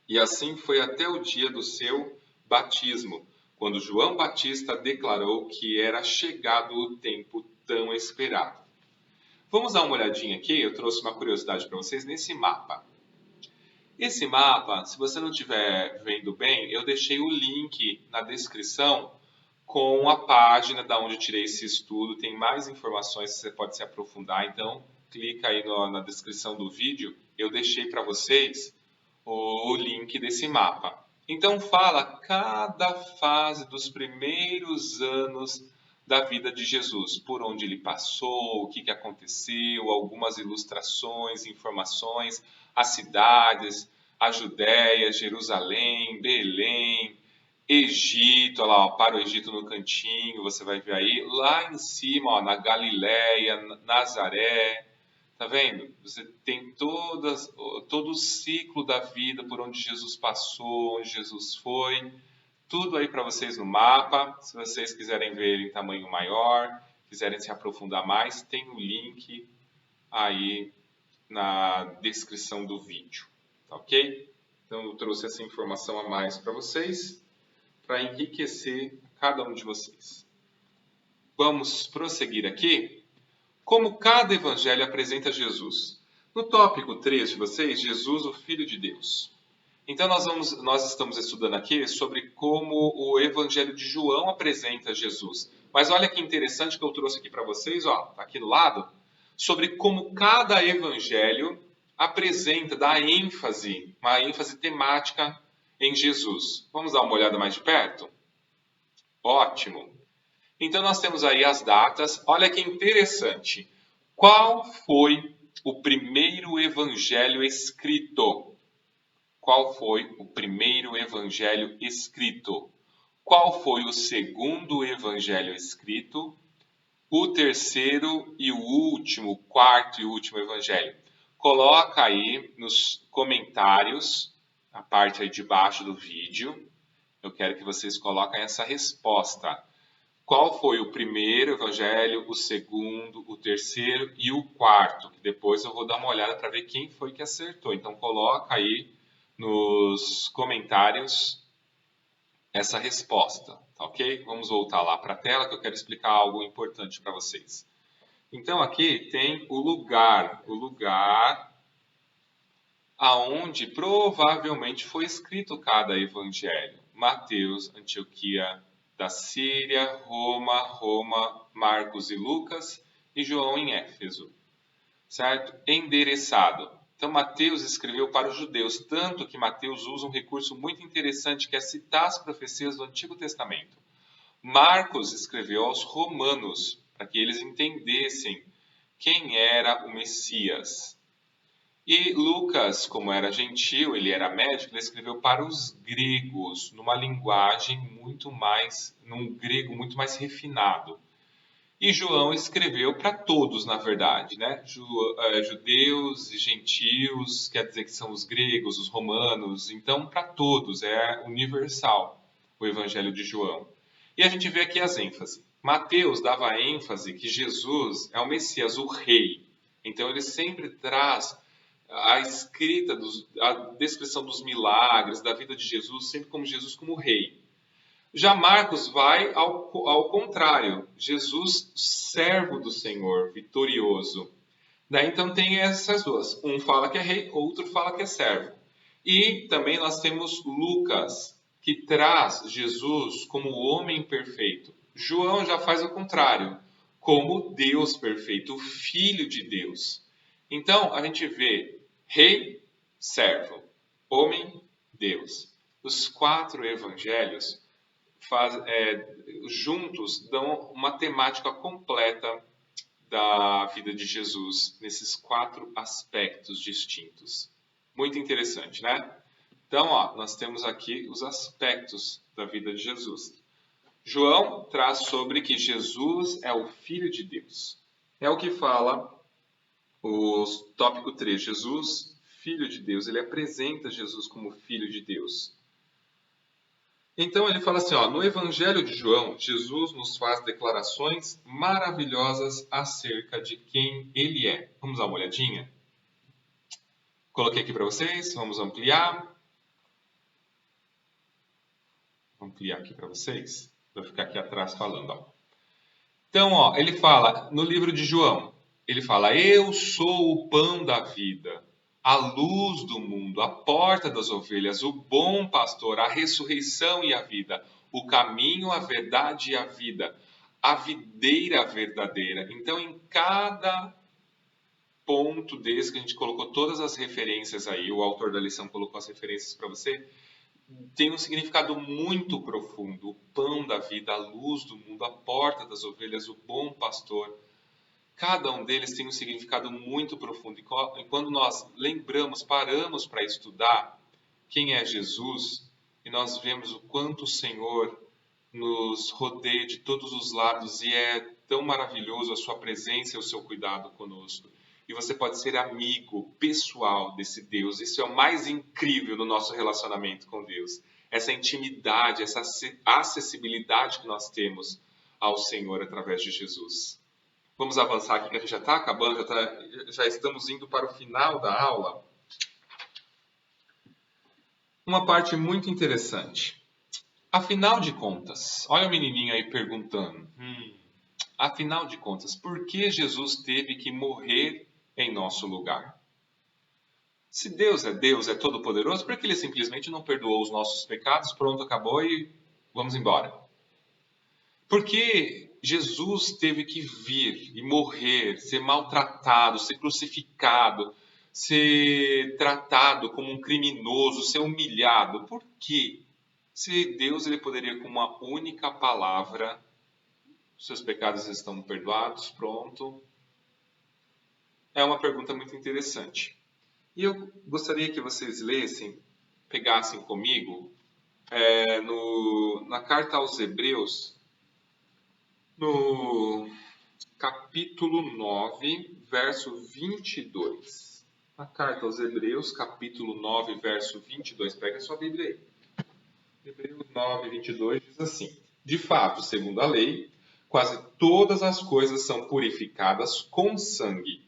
E assim foi até o dia do seu batismo, quando João Batista declarou que era chegado o tempo tão esperado. Vamos dar uma olhadinha aqui, eu trouxe uma curiosidade para vocês nesse mapa. Esse mapa, se você não estiver vendo bem, eu deixei o link na descrição com a página da onde eu tirei esse estudo. Tem mais informações que você pode se aprofundar, então clica aí na descrição do vídeo. Eu deixei para vocês o link desse mapa. Então fala cada fase dos primeiros anos da vida de Jesus, por onde ele passou, o que aconteceu, algumas ilustrações, informações, as cidades, a Judéia, Jerusalém, Belém, Egito, olha lá, ó, para o Egito no cantinho, você vai ver aí, lá em cima, ó, na Galiléia, Nazaré, tá vendo? Você tem todo o ciclo da vida, por onde Jesus passou, onde Jesus foi, tudo aí para vocês no mapa. Se vocês quiserem ver em tamanho maior, quiserem se aprofundar mais, tem o link aí na descrição do vídeo, tá ok? Então eu trouxe essa informação a mais para vocês, para enriquecer cada um de vocês. Vamos prosseguir aqui. Como cada evangelho apresenta Jesus. No tópico 3 de vocês, Jesus, o Filho de Deus. Então nós estamos estudando aqui sobre como o Evangelho de João apresenta Jesus. Mas olha que interessante que eu trouxe aqui para vocês, ó, tá aqui do lado, sobre como cada evangelho apresenta, dá ênfase, uma ênfase temática em Jesus. Vamos dar uma olhada mais de perto? Ótimo. Então nós temos aí as datas. Olha que interessante. Qual foi o primeiro evangelho escrito? Qual foi o primeiro evangelho escrito? Qual foi o segundo evangelho escrito? O terceiro e o último, quarto e último evangelho? Coloca aí nos comentários, a parte aí de baixo do vídeo. Eu quero que vocês coloquem essa resposta. Qual foi o primeiro evangelho, o segundo, o terceiro e o quarto? Que depois eu vou dar uma olhada para ver quem foi que acertou. Então coloca aí nos comentários essa resposta, tá ok? Vamos voltar lá para a tela que eu quero explicar algo importante para vocês. Então aqui tem o lugar aonde provavelmente foi escrito cada evangelho. Mateus, Antioquia da Síria, Roma, Marcos e Lucas e João em Éfeso, certo? Endereçado. Então, Mateus escreveu para os judeus, tanto que Mateus usa um recurso muito interessante que é citar as profecias do Antigo Testamento. Marcos escreveu aos romanos, para que eles entendessem quem era o Messias. E Lucas, como era gentil, ele era médico, ele escreveu para os gregos, numa linguagem num grego muito mais refinado. E João escreveu para todos, na verdade, né? Judeus e gentios, quer dizer que são os gregos, os romanos, então para todos, é universal o Evangelho de João. E a gente vê aqui as ênfases. Mateus dava ênfase que Jesus é o Messias, o rei. Então ele sempre traz a escrita, a descrição dos milagres, da vida de Jesus, sempre como Jesus como rei. Já Marcos vai ao contrário, Jesus, servo do Senhor, vitorioso. Daí então tem essas duas, um fala que é rei, outro fala que é servo. E também nós temos Lucas, que traz Jesus como homem perfeito. João já faz o contrário, como Deus perfeito, o Filho de Deus. Então a gente vê rei, servo, homem, Deus. Os 4 evangelhos juntos dão uma temática completa da vida de Jesus nesses 4 aspectos distintos. Muito interessante, né? Então, ó, nós temos aqui os aspectos da vida de Jesus. João traz sobre que Jesus é o Filho de Deus. É o que fala o tópico 3. Jesus, Filho de Deus. Ele apresenta Jesus como Filho de Deus. Então ele fala assim, no Evangelho de João, Jesus nos faz declarações maravilhosas acerca de quem ele é. Vamos dar uma olhadinha? Coloquei aqui para vocês, vamos ampliar. Vou ampliar aqui para vocês. Vou ficar aqui atrás falando. Então, ele fala no livro de João, ele fala, eu sou o pão da vida, a luz do mundo, a porta das ovelhas, o bom pastor, a ressurreição e a vida, o caminho, a verdade e a vida, a videira verdadeira. Então, em cada ponto desse que a gente colocou todas as referências aí, o autor da lição colocou as referências para você, tem um significado muito profundo. O pão da vida, a luz do mundo, a porta das ovelhas, o bom pastor. Cada um deles tem um significado muito profundo. E quando nós lembramos, paramos para estudar quem é Jesus, e nós vemos o quanto o Senhor nos rodeia de todos os lados e é tão maravilhoso a sua presença e o seu cuidado conosco. E você pode ser amigo pessoal desse Deus. Isso é o mais incrível no nosso relacionamento com Deus. Essa intimidade, essa acessibilidade que nós temos ao Senhor através de Jesus. Vamos avançar aqui, que a gente já está acabando, já estamos indo para o final da aula. Uma parte muito interessante. Afinal de contas, olha o menininho aí perguntando. Afinal de contas, por que Jesus teve que morrer em nosso lugar? Se Deus é todo-poderoso, por que Ele simplesmente não perdoou os nossos pecados? Pronto, acabou e vamos embora. Por que Jesus teve que vir e morrer, ser maltratado, ser crucificado, ser tratado como um criminoso, ser humilhado? Por quê? Se Deus ele poderia, com uma única palavra, seus pecados estão perdoados, pronto. É uma pergunta muito interessante. E eu gostaria que vocês lessem, pegassem comigo, na carta aos Hebreus, no capítulo 9, verso 22. A carta aos Hebreus, capítulo 9, verso 22. Pega a sua Bíblia aí. Hebreus 9, 22 diz assim: de fato, segundo a lei, quase todas as coisas são purificadas com sangue.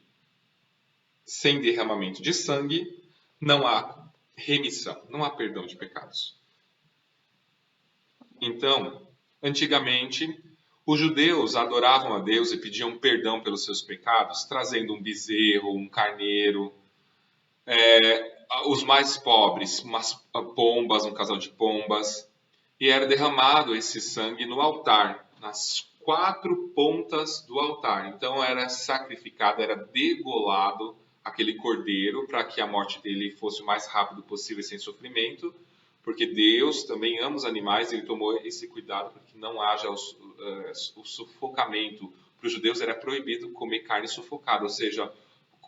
Sem derramamento de sangue, não há remissão, não há perdão de pecados. Então, antigamente, os judeus adoravam a Deus e pediam perdão pelos seus pecados, trazendo um bezerro, um carneiro, os mais pobres, umas pombas, um casal de pombas, e era derramado esse sangue no altar, nas 4 pontas do altar. Então era sacrificado, era degolado aquele cordeiro para que a morte dele fosse o mais rápido possível e sem sofrimento, porque Deus também ama os animais, ele tomou esse cuidado para que não haja o sufocamento. Para os judeus era proibido comer carne sufocada, ou seja,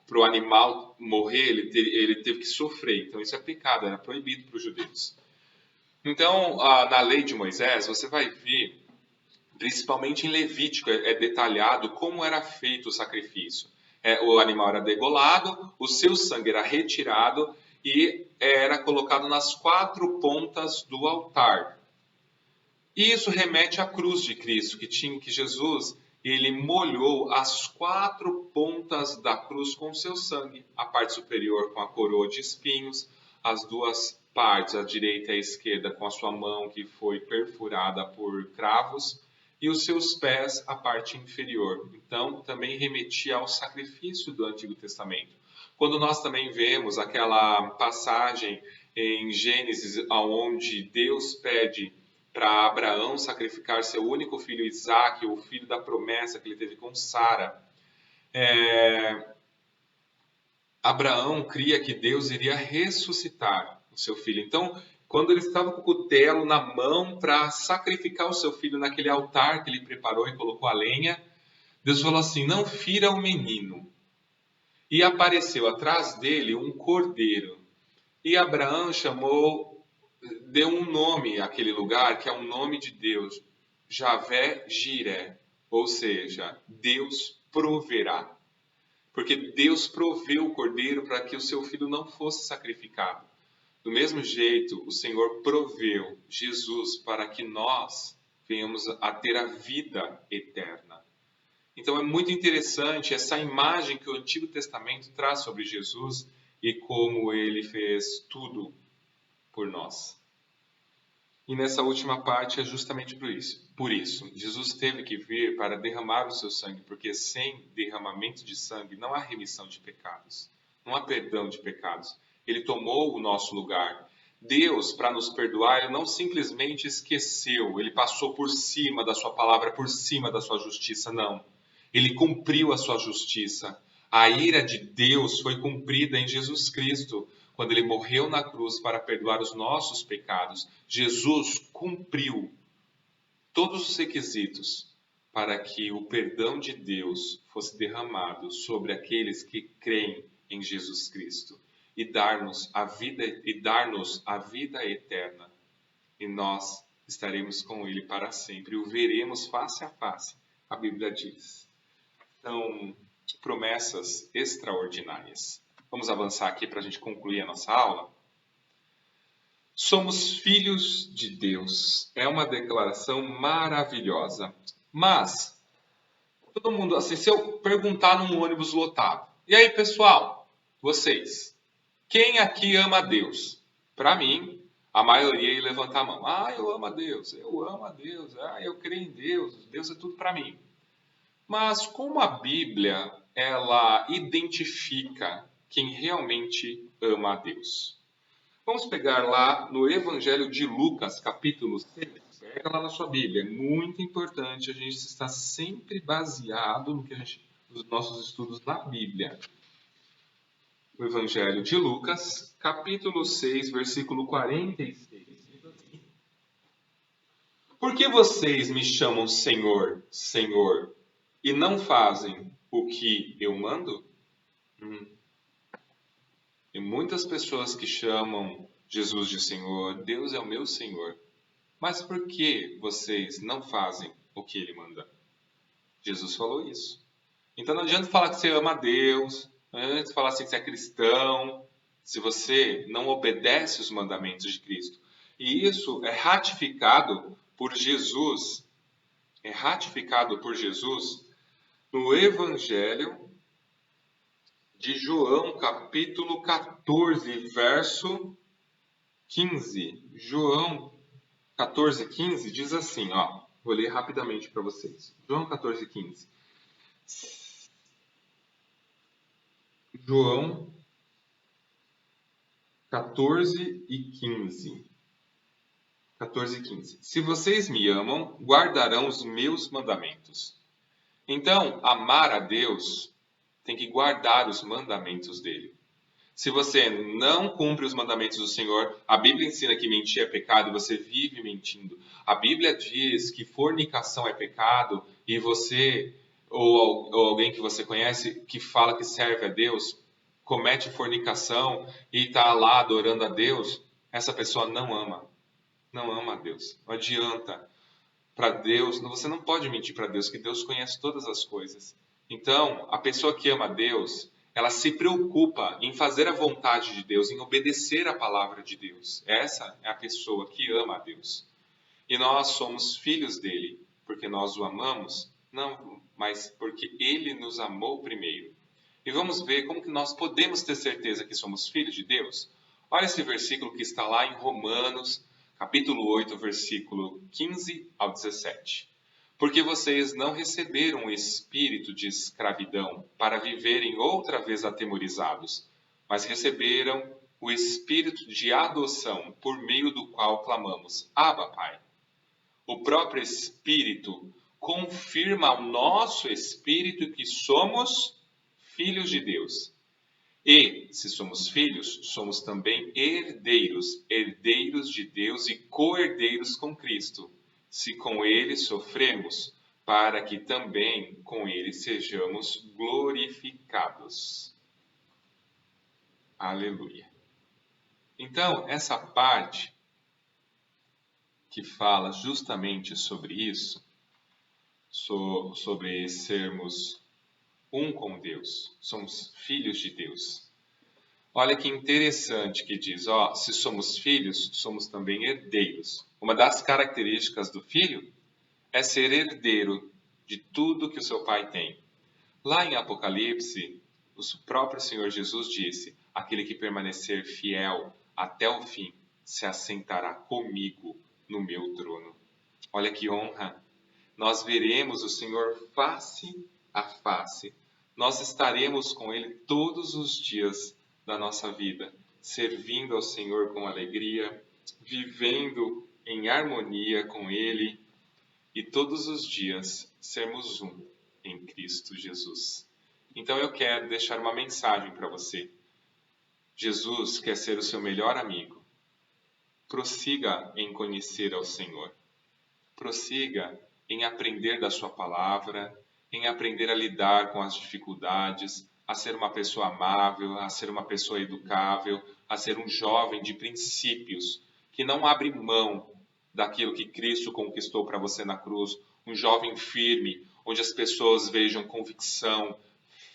para o animal morrer, ele teve que sofrer. Então isso é pecado, era proibido para os judeus. Então, na lei de Moisés, você vai ver, principalmente em Levítico, é detalhado como era feito o sacrifício. O animal era degolado, o seu sangue era retirado e era colocado nas 4 pontas do altar. E isso remete à cruz de Cristo, que Jesus ele molhou as 4 pontas da cruz com seu sangue. A parte superior com a coroa de espinhos, as 2 partes, a direita e a esquerda, com a sua mão que foi perfurada por cravos, e os seus pés, a parte inferior. Então, também remetia ao sacrifício do Antigo Testamento. Quando nós também vemos aquela passagem em Gênesis, onde Deus pede para Abraão sacrificar seu único filho Isaque, o filho da promessa que ele teve com Sara, Abraão cria que Deus iria ressuscitar o seu filho. Então, quando ele estava com o cutelo na mão para sacrificar o seu filho naquele altar que ele preparou e colocou a lenha, Deus falou assim: não fira o menino. E apareceu atrás dele um cordeiro. E Abraão deu um nome àquele lugar, que é um nome de Deus. Javé Jiré, ou seja, Deus proverá. Porque Deus proveu o cordeiro para que o seu filho não fosse sacrificado. Do mesmo jeito, o Senhor proveu Jesus para que nós venhamos a ter a vida eterna. Então é muito interessante essa imagem que o Antigo Testamento traz sobre Jesus e como ele fez tudo por nós. E nessa última parte é justamente por isso. Por isso, Jesus teve que vir para derramar o seu sangue, porque sem derramamento de sangue não há remissão de pecados, não há perdão de pecados. Ele tomou o nosso lugar. Deus, para nos perdoar, ele não simplesmente esqueceu, ele passou por cima da sua palavra, por cima da sua justiça, não. Ele cumpriu a sua justiça. A ira de Deus foi cumprida em Jesus Cristo, quando ele morreu na cruz para perdoar os nossos pecados. Jesus cumpriu todos os requisitos para que o perdão de Deus fosse derramado sobre aqueles que creem em Jesus Cristo e dar-nos a vida eterna. E nós estaremos com ele para sempre, o veremos face a face, a Bíblia diz. São promessas extraordinárias. Vamos avançar aqui para a gente concluir a nossa aula. Somos filhos de Deus. É uma declaração maravilhosa. Mas, todo mundo, assim, se eu perguntar num ônibus lotado, e aí, pessoal, vocês, quem aqui ama a Deus? Para mim, a maioria ia levantar a mão. Ah, eu amo a Deus, eu amo a Deus, ah, eu creio em Deus, Deus é tudo para mim. Mas como a Bíblia, ela identifica quem realmente ama a Deus? Vamos pegar lá no Evangelho de Lucas, capítulo 6. Pega lá na sua Bíblia. É muito importante a gente estar sempre baseado nos nossos estudos na Bíblia. O Evangelho de Lucas, capítulo 6, versículo 46. Diz assim: Por que vocês me chamam Senhor, Senhor, e não fazem o que eu mando? Tem muitas pessoas que chamam Jesus de Senhor, Deus é o meu Senhor. Mas por que vocês não fazem o que ele manda? Jesus falou isso. Então não adianta falar que você ama a Deus, não adianta falar assim que você é cristão, se você não obedece os mandamentos de Cristo. E isso é ratificado por Jesus, no Evangelho de João, capítulo 14, verso 15. João 14, 15 diz assim, ó, vou ler rapidamente para vocês. João 14, 15. João 14 e 15. 14 e 15. Se vocês me amam, guardarão os meus mandamentos. Então, amar a Deus tem que guardar os mandamentos dele. Se você não cumpre os mandamentos do Senhor, a Bíblia ensina que mentir é pecado e você vive mentindo. A Bíblia diz que fornicação é pecado e você, ou alguém que você conhece, que fala que serve a Deus, comete fornicação e está lá adorando a Deus, essa pessoa não ama. Não ama a Deus. Não adianta. Para Deus, você não pode mentir para Deus, que Deus conhece todas as coisas. Então, a pessoa que ama a Deus, ela se preocupa em fazer a vontade de Deus, em obedecer a palavra de Deus. Essa é a pessoa que ama a Deus. E nós somos filhos dele, porque nós o amamos, não, mas porque ele nos amou primeiro. E vamos ver como que nós podemos ter certeza que somos filhos de Deus. Olha esse versículo que está lá em Romanos, capítulo 8, versículo 15 ao 17. Porque vocês não receberam o espírito de escravidão para viverem outra vez atemorizados, mas receberam o espírito de adoção, por meio do qual clamamos: Abba, Pai. O próprio Espírito confirma ao nosso espírito que somos filhos de Deus. E, se somos filhos, somos também herdeiros, herdeiros de Deus e co-herdeiros com Cristo, se com ele sofremos, para que também com ele sejamos glorificados. Aleluia. Então, essa parte que fala justamente sobre isso, sobre sermos um com Deus, somos filhos de Deus. Olha que interessante que diz, se somos filhos, somos também herdeiros. Uma das características do filho é ser herdeiro de tudo que o seu pai tem. Lá em Apocalipse, o próprio Senhor Jesus disse: aquele que permanecer fiel até o fim se assentará comigo no meu trono. Olha que honra! Nós veremos o Senhor face a face. Nós estaremos com Ele todos os dias da nossa vida, servindo ao Senhor com alegria, vivendo em harmonia com Ele e todos os dias sermos um em Cristo Jesus. Então eu quero deixar uma mensagem para você. Jesus quer ser o seu melhor amigo. Prossiga em conhecer ao Senhor. Prossiga em aprender da sua palavra, em aprender a lidar com as dificuldades, a ser uma pessoa amável, a ser uma pessoa educável, a ser um jovem de princípios, que não abre mão daquilo que Cristo conquistou para você na cruz, um jovem firme, onde as pessoas vejam convicção,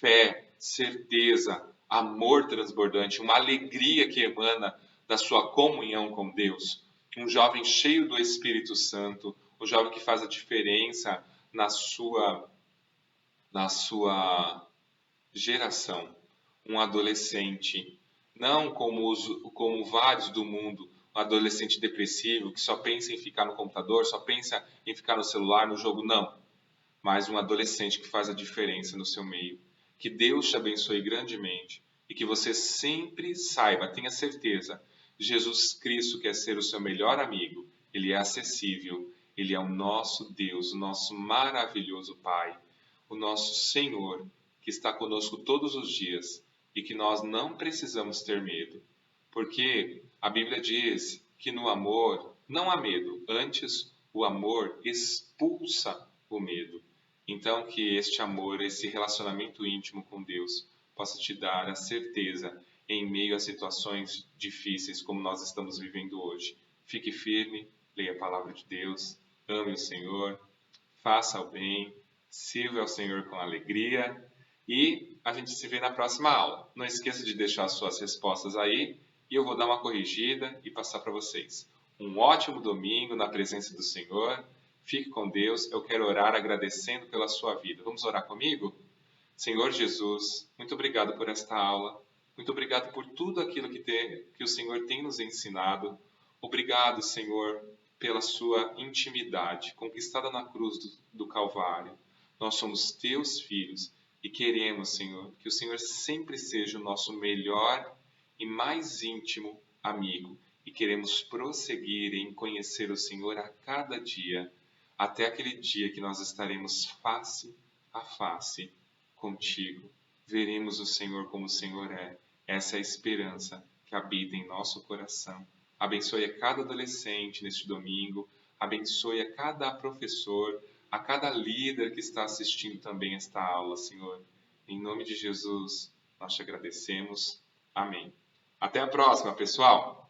fé, certeza, amor transbordante, uma alegria que emana da sua comunhão com Deus, um jovem cheio do Espírito Santo, um jovem que faz a diferença na sua geração, um adolescente, não como vários do mundo, um adolescente depressivo que só pensa em ficar no computador, só pensa em ficar no celular, no jogo, não, mas um adolescente que faz a diferença no seu meio. Que Deus te abençoe grandemente e que você sempre saiba, tenha certeza, Jesus Cristo quer ser o seu melhor amigo, Ele é acessível, Ele é o nosso Deus, o nosso maravilhoso Pai, o nosso Senhor, que está conosco todos os dias e que nós não precisamos ter medo, porque a Bíblia diz que no amor não há medo, antes o amor expulsa o medo. Então, que este amor, esse relacionamento íntimo com Deus, possa te dar a certeza em meio a situações difíceis como nós estamos vivendo hoje. Fique firme, leia a palavra de Deus, ame o Senhor, faça o bem, sirva ao Senhor com alegria e a gente se vê na próxima aula. Não esqueça de deixar suas respostas aí e eu vou dar uma corrigida e passar para vocês. Um ótimo domingo na presença do Senhor. Fique com Deus. Eu quero orar agradecendo pela sua vida. Vamos orar comigo? Senhor Jesus, muito obrigado por esta aula. Muito obrigado por tudo aquilo que o Senhor tem nos ensinado. Obrigado, Senhor, pela sua intimidade conquistada na cruz do Calvário. Nós somos teus filhos e queremos, Senhor, que o Senhor sempre seja o nosso melhor e mais íntimo amigo. E queremos prosseguir em conhecer o Senhor a cada dia, até aquele dia que nós estaremos face a face contigo. Veremos o Senhor como o Senhor é. Essa é a esperança que habita em nosso coração. Abençoe a cada adolescente neste domingo. Abençoe a cada professor, a cada líder que está assistindo também esta aula, Senhor. Em nome de Jesus, nós te agradecemos. Amém. Até a próxima, pessoal!